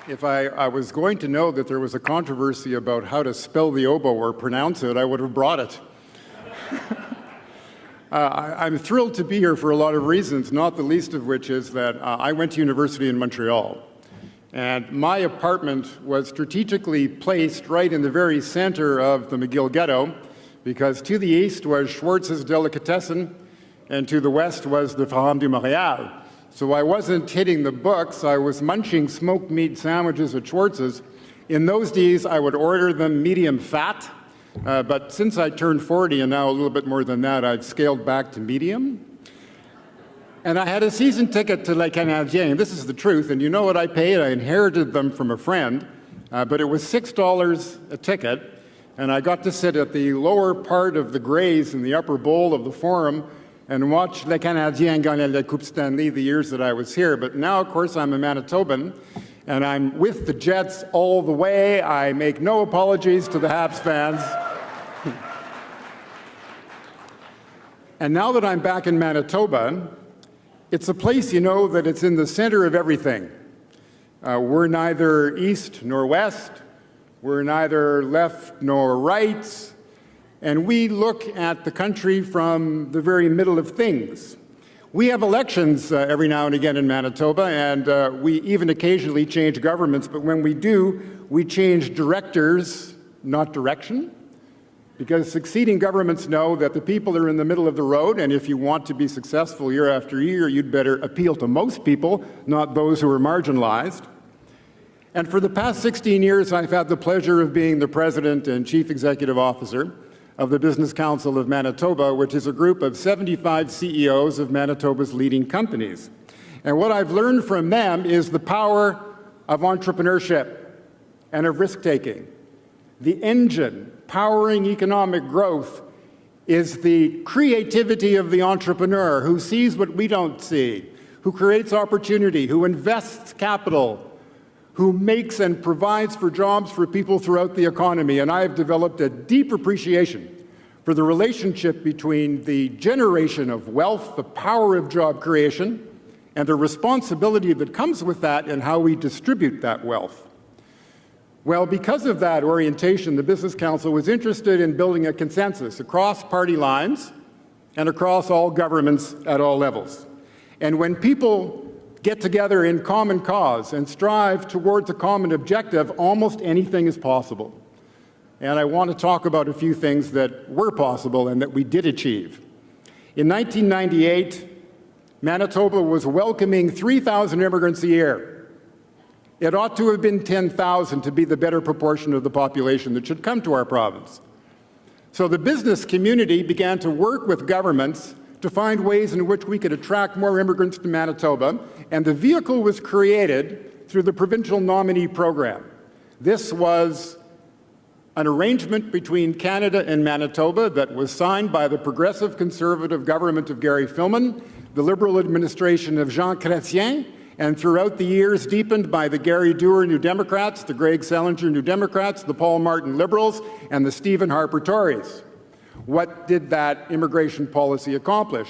If I was going to know that there was a controversy about how to spell the oboe or pronounce it, I would have brought it. I'm thrilled to be here for a lot of reasons, not the least of which is that I went to university in Montreal. And my apartment was strategically placed right in the very center of the McGill ghetto, because to the east was Schwartz's Delicatessen, and to the west was the Forum du Montréal. So I wasn't hitting the books, I was munching smoked meat sandwiches at Schwartz's. In those days, I would order them medium fat, but since I turned 40 and now a little bit more than that, I've scaled back to medium. And I had a season ticket to Le Canadien. This is the truth, and you know what I paid? I inherited them from a friend, but it was $6 a ticket, and I got to sit at the lower part of the grays in the upper bowl of the Forum and watch Le Canadien gagner la Coupe Stanley the years that I was here. But now, of course, I'm a Manitoban, and I'm with the Jets all the way. I make no apologies to the Habs fans. And now that I'm back in Manitoba, it's a place, you know, that it's in the center of everything. We're neither east nor west. We're neither left nor right. And we look at the country from the very middle of things. We have elections every now and again in Manitoba, and we even occasionally change governments, but when we do, we change directors, not direction, because succeeding governments know that the people are in the middle of the road, and if you want to be successful year after year, you'd better appeal to most people, not those who are marginalized. And for the past 16 years, I've had the pleasure of being the president and chief executive officer of the Business Council of Manitoba, which is a group of 75 CEOs of Manitoba's leading companies. And what I've learned from them is the power of entrepreneurship and of risk-taking. The engine powering economic growth is the creativity of the entrepreneur who sees what we don't see, who creates opportunity, who invests capital, who makes and provides for jobs for people throughout the economy. And I have developed a deep appreciation for the relationship between the generation of wealth, the power of job creation, and the responsibility that comes with that and how we distribute that wealth. Well, because of that orientation, the Business Council was interested in building a consensus across party lines and across all governments at all levels. And when people get together in common cause and strive towards a common objective, almost anything is possible. And I want to talk about a few things that were possible and that we did achieve. In 1998, Manitoba was welcoming 3,000 immigrants a year. It ought to have been 10,000 to be the better proportion of the population that should come to our province. So the business community began to work with governments to find ways in which we could attract more immigrants to Manitoba, and the vehicle was created through the provincial nominee program. This was an arrangement between Canada and Manitoba that was signed by the progressive conservative government of Gary Filmon, the Liberal administration of Jean Chrétien, and throughout the years deepened by the Gary Dewar New Democrats, the Greg Salinger New Democrats, the Paul Martin Liberals, and the Stephen Harper Tories. What did that immigration policy accomplish?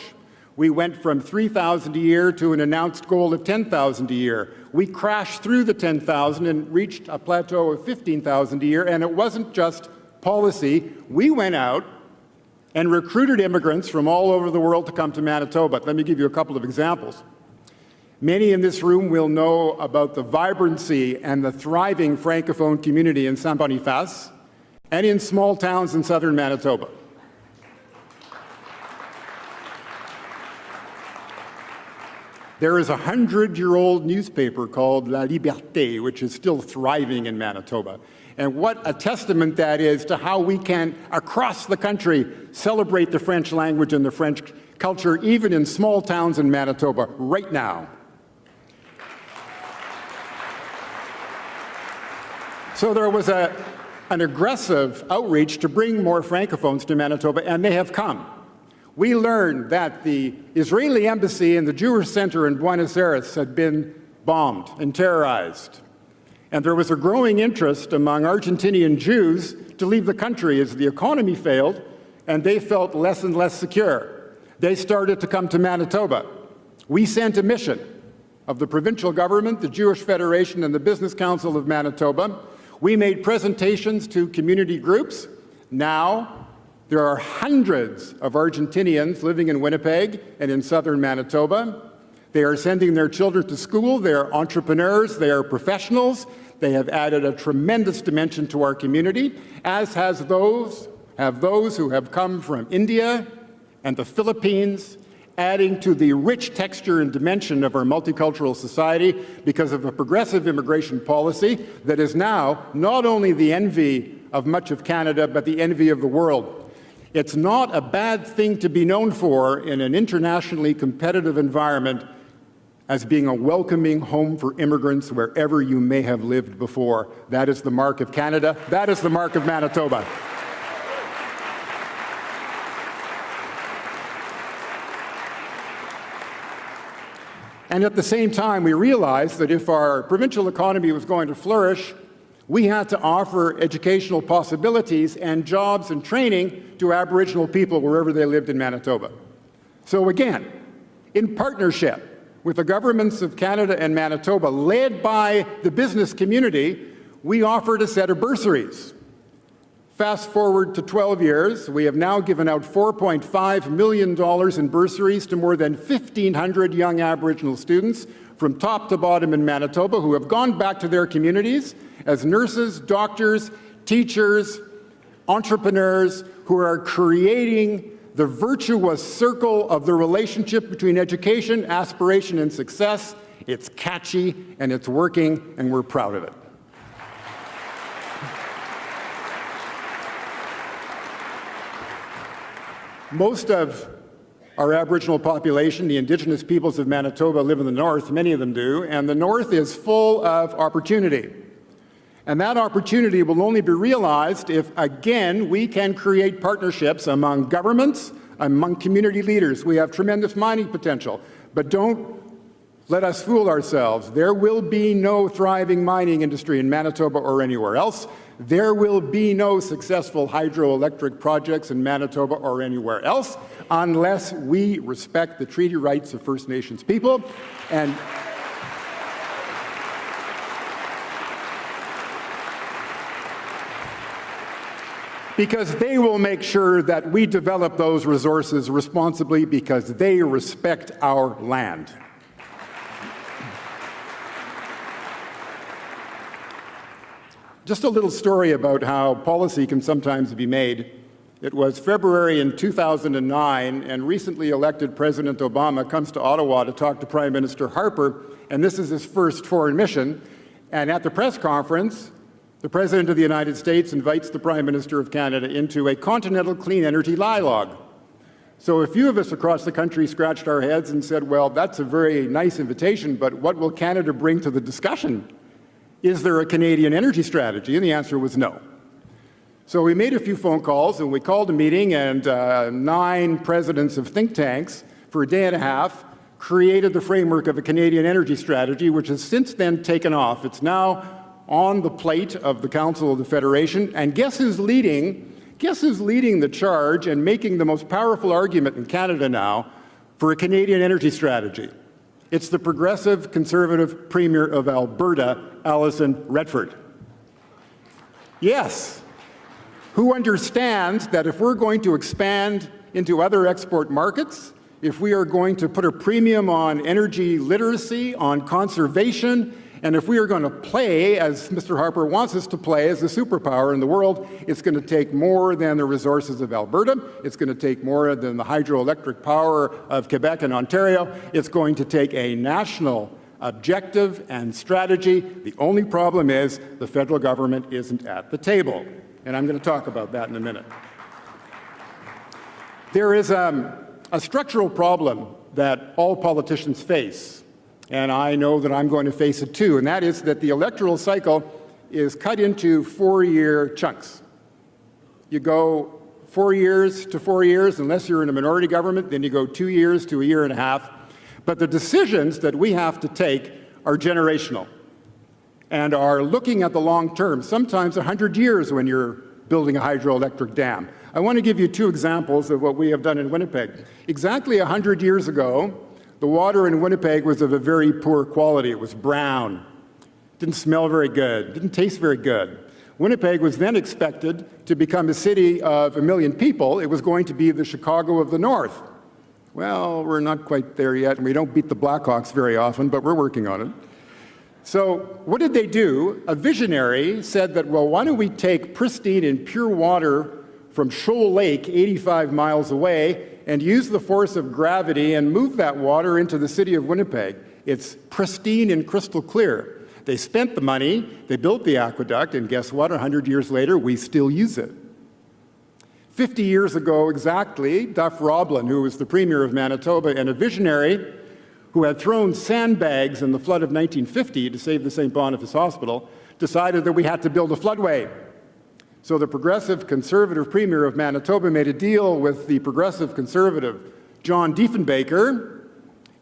We went from 3,000 a year to an announced goal of 10,000 a year. We crashed through the 10,000 and reached a plateau of 15,000 a year, and it wasn't just policy. We went out and recruited immigrants from all over the world to come to Manitoba. Let me give you a couple of examples. Many in this room will know about the vibrancy and the thriving Francophone community in Saint-Boniface and in small towns in southern Manitoba. There is a 100-year-old newspaper called La Liberté, which is still thriving in Manitoba. And what a testament that is to how we can, across the country, celebrate the French language and the French culture, even in small towns in Manitoba, right now. So there was an aggressive outreach to bring more Francophones to Manitoba, and they have come. We learned that the Israeli embassy and the Jewish center in Buenos Aires had been bombed and terrorized. And there was a growing interest among Argentinian Jews to leave the country as the economy failed, and they felt less and less secure. They started to come to Manitoba. We sent a mission of the provincial government, the Jewish Federation, and the Business Council of Manitoba. We made presentations to community groups. Now, there are hundreds of Argentinians living in Winnipeg and in southern Manitoba. They are sending their children to school. They are entrepreneurs. They are professionals. They have added a tremendous dimension to our community, as have those who have come from India and the Philippines, adding to the rich texture and dimension of our multicultural society because of a progressive immigration policy that is now not only the envy of much of Canada, but the envy of the world. It's not a bad thing to be known for in an internationally competitive environment as being a welcoming home for immigrants wherever you may have lived before. That is the mark of Canada. That is the mark of Manitoba. And at the same time, we realized that if our provincial economy was going to flourish, we had to offer educational possibilities and jobs and training to Aboriginal people wherever they lived in Manitoba. So again, in partnership with the governments of Canada and Manitoba, led by the business community, we offered a set of bursaries. Fast forward to 12 years, we have now given out $4.5 million in bursaries to more than 1,500 young Aboriginal students from top to bottom in Manitoba who have gone back to their communities as nurses, doctors, teachers, entrepreneurs who are creating the virtuous circle of the relationship between education, aspiration, and success. It's catchy and it's working, and we're proud of it. Most of our Aboriginal population, the Indigenous peoples of Manitoba, live in the north, many of them do, and the north is full of opportunity. And that opportunity will only be realized if, again, we can create partnerships among governments, among community leaders. We have tremendous mining potential, but don't let us fool ourselves. There will be no thriving mining industry in Manitoba or anywhere else. There will be no successful hydroelectric projects in Manitoba or anywhere else unless we respect the treaty rights of First Nations people. And because they will make sure that we develop those resources responsibly because they respect our land. Just a little story about how policy can sometimes be made. It was February in 2009, and recently elected President Obama comes to Ottawa to talk to Prime Minister Harper, and this is his first foreign mission. And at the press conference, the President of the United States invites the Prime Minister of Canada into a continental clean energy dialogue. So a few of us across the country scratched our heads and said, well, that's a very nice invitation, but what will Canada bring to the discussion? Is there a Canadian energy strategy? And the answer was no. So we made a few phone calls, and we called a meeting, and 9 presidents of think tanks for a day and a half created the framework of a Canadian energy strategy, which has since then taken off. It's now on the plate of the Council of the Federation, and guess who's leading the charge and making the most powerful argument in Canada now for a Canadian energy strategy? It's the progressive Conservative Premier of Alberta, Alison Redford. Yes, who understands that if we're going to expand into other export markets, if we are going to put a premium on energy literacy, on conservation, and if we are going to play, as Mr. Harper wants us to play, as a superpower in the world, it's going to take more than the resources of Alberta. It's going to take more than the hydroelectric power of Quebec and Ontario. It's going to take a national objective and strategy. The only problem is the federal government isn't at the table. And I'm going to talk about that in a minute. There is a structural problem that all politicians face. And I know that I'm going to face it too, and that is that the electoral cycle is cut into 4-year chunks. You go 4 years to 4 years, unless you're in a minority government, then you go 2 years to a year and a half. But the decisions that we have to take are generational and are looking at the long term, sometimes 100 years when you're building a hydroelectric dam. I want to give you 2 examples of what we have done in Winnipeg. Exactly 100 years ago, the water in Winnipeg was of a very poor quality. It was brown, didn't smell very good, didn't taste very good. Winnipeg was then expected to become a city of 1 million people. It was going to be the Chicago of the North. Well, we're not quite there yet, and we don't beat the Blackhawks very often, but we're working on it. So what did they do? A visionary said that, well, why don't we take pristine and pure water from Shoal Lake, 85 miles away, and use the force of gravity and move that water into the city of Winnipeg. It's pristine and crystal clear. They spent the money, they built the aqueduct, and guess what? 100 years later, we still use it. 50 years ago exactly, Duff Roblin, who was the Premier of Manitoba and a visionary who had thrown sandbags in the flood of 1950 to save the St. Boniface Hospital, decided that we had to build a floodway. So the progressive conservative Premier of Manitoba made a deal with the progressive conservative John Diefenbaker,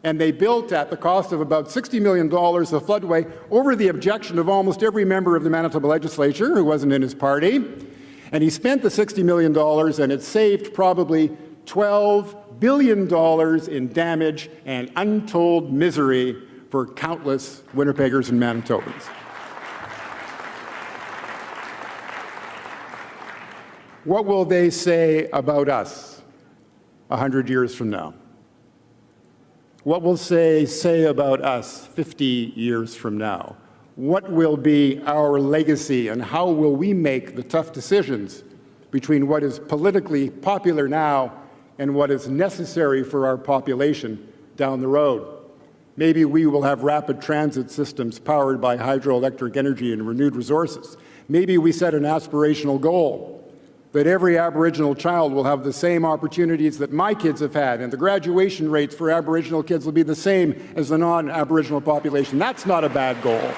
and they built, at the cost of about $60 million, a floodway over the objection of almost every member of the Manitoba legislature who wasn't in his party. And he spent the $60 million, and it saved probably $12 billion in damage and untold misery for countless Winnipeggers and Manitobans. What will they say about us 100 years from now? What will they say about us 50 years from now? What will be our legacy, and how will we make the tough decisions between what is politically popular now and what is necessary for our population down the road? Maybe we will have rapid transit systems powered by hydroelectric energy and renewed resources. Maybe we set an aspirational goal that every Aboriginal child will have the same opportunities that my kids have had, and the graduation rates for Aboriginal kids will be the same as the non-Aboriginal population. That's not a bad goal.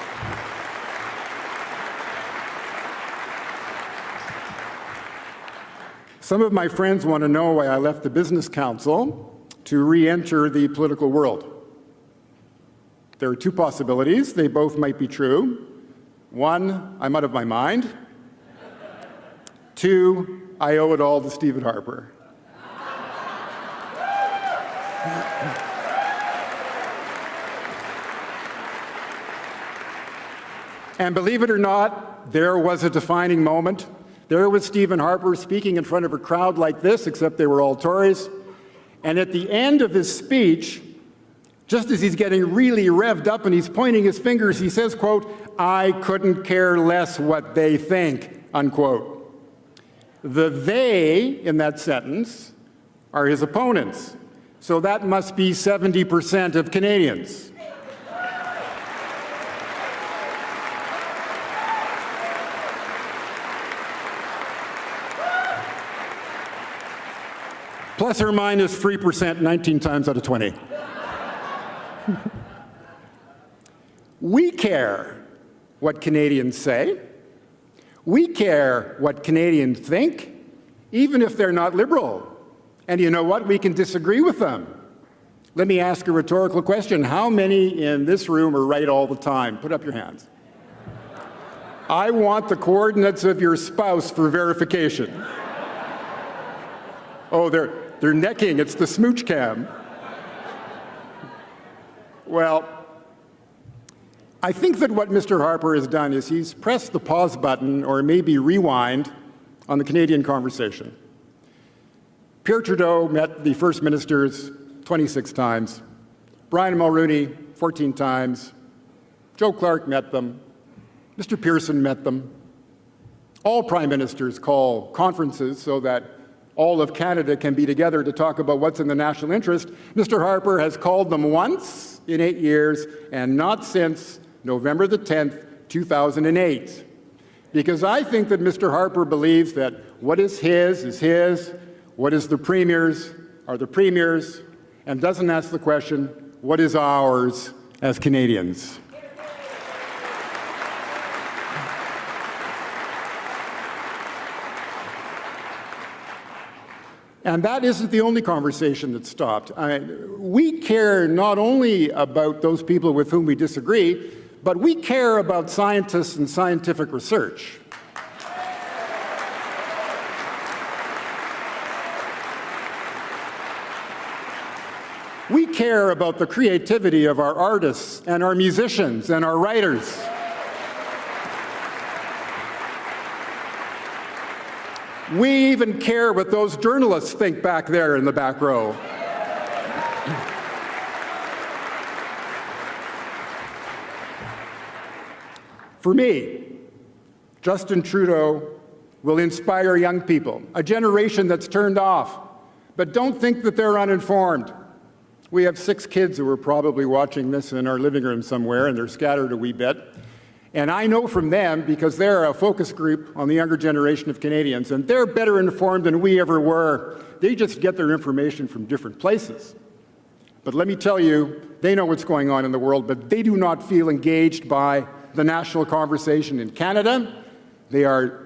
Some of my friends want to know why I left the Business Council to re-enter the political world. There are two possibilities. They both might be true. One, I'm out of my mind. Two, I owe it all to Stephen Harper. And believe it or not, there was a defining moment. There was Stephen Harper speaking in front of a crowd like this, except they were all Tories. And at the end of his speech, just as he's getting really revved up and he's pointing his fingers, he says, quote, "I couldn't care less what they think," unquote. The they in that sentence are his opponents. So that must be 70% of Canadians. Plus or minus 3%, 19 times out of 20. We care what Canadians say. We care what Canadians think, even if they're not liberal. And you know what? We can disagree with them. Let me ask a rhetorical question. How many in this room are right all the time? Put up your hands. I want the coordinates of your spouse for verification. Oh, they're necking. It's the smooch cam. Well, I think that what Mr. Harper has done is he's pressed the pause button, or maybe rewind, on the Canadian conversation. Pierre Trudeau met the First Ministers 26 times. Brian Mulroney 14 times. Joe Clark met them. Mr. Pearson met them. All Prime Ministers call conferences so that all of Canada can be together to talk about what's in the national interest. Mr. Harper has called them once in 8 years, and not since November the 10th, 2008. Because I think that Mr. Harper believes that what is his, what is the Premier's are the Premier's, and doesn't ask the question, what is ours as Canadians? And that isn't the only conversation that stopped. We care not only about those people with whom we disagree, but we care about scientists and scientific research. We care about the creativity of our artists and our musicians and our writers. We even care what those journalists think back there in the back row. For me, Justin Trudeau will inspire young people, a generation that's turned off, but don't think that they're uninformed. We have 6 kids who are probably watching this in our living room somewhere, and they're scattered a wee bit. And I know from them, because they're a focus group on the younger generation of Canadians, and they're better informed than we ever were. They just get their information from different places. But let me tell you, they know what's going on in the world, but they do not feel engaged by the national conversation in Canada. They are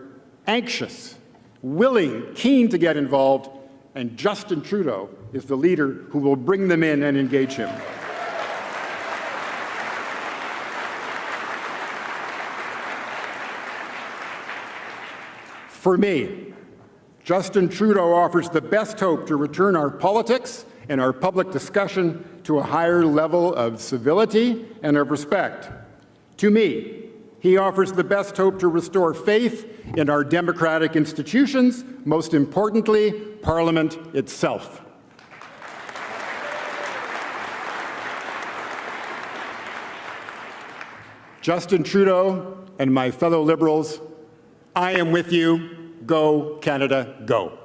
anxious, willing, keen to get involved, and Justin Trudeau is the leader who will bring them in and engage him. For me, Justin Trudeau offers the best hope to return our politics and our public discussion to a higher level of civility and of respect. To me, he offers the best hope to restore faith in our democratic institutions, most importantly, Parliament itself. Justin Trudeau and my fellow Liberals, I am with you. Go, Canada, go.